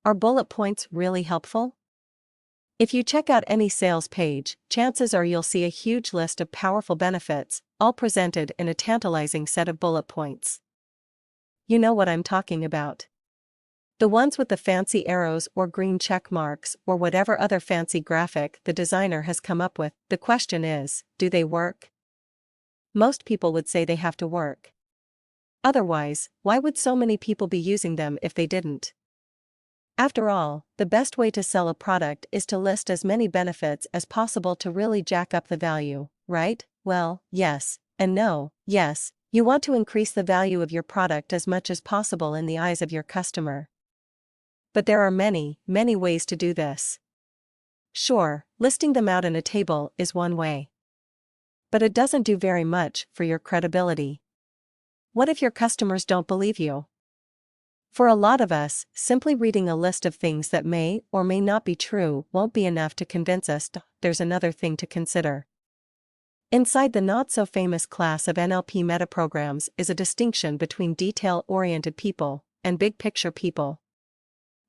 Are bullet points really helpful? If you check out any sales page, chances are you'll see a huge list of powerful benefits, all presented in a tantalizing set of bullet points. You know what I'm talking about. The ones with the fancy arrows or green check marks or whatever other fancy graphic the designer has come up with. The question is, do they work? Most people would say they have to work. Otherwise, why would so many people be using them if they didn't? After all, the best way to sell a product is to list as many benefits as possible to really jack up the value, right? Well, yes, and no. Yes, you want to increase the value of your product as much as possible in the eyes of your customer. But there are many, many ways to do this. Sure, listing them out in a table is one way. But it doesn't do very much for your credibility. What if your customers don't believe you? For a lot of us, simply reading a list of things that may or may not be true won't be enough to convince us. There's another thing to consider. Inside the not-so-famous class of NLP metaprograms is a distinction between detail-oriented people and big-picture people.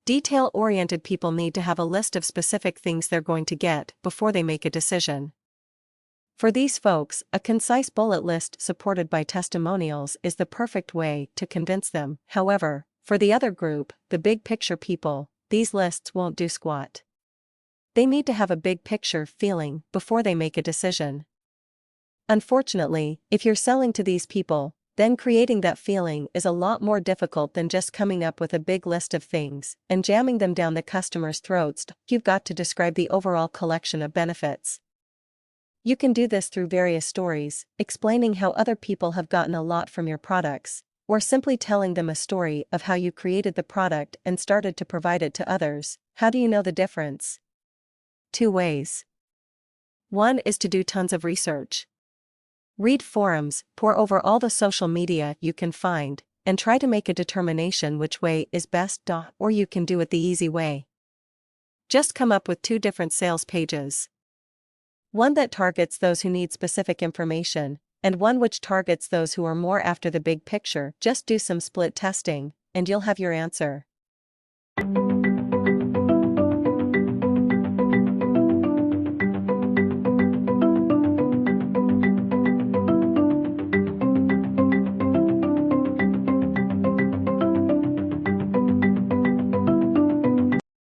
Detail-oriented people need to have a list of specific things they're going to get before they make a decision. For these folks, a concise bullet list supported by testimonials is the perfect way to convince them. However, for the other group, the big-picture people, these lists won't do squat. They need to have a big-picture feeling before they make a decision. Unfortunately, if you're selling to these people, then creating that feeling is a lot more difficult than just coming up with a big list of things and jamming them down the customer's throats. You've got to describe the overall collection of benefits. You can do this through various stories, explaining how other people have gotten a lot from your products, or simply telling them a story of how you created the product and started to provide it to others. How do you know the difference? 2 ways. One is to do tons of research. Read forums, pore over all the social media you can find, and try to make a determination which way is best. Or you can do it the easy way. Just come up with 2 different sales pages. One that targets those who need specific information, and one which targets those who are more after the big picture. Just do some split testing, and you'll have your answer.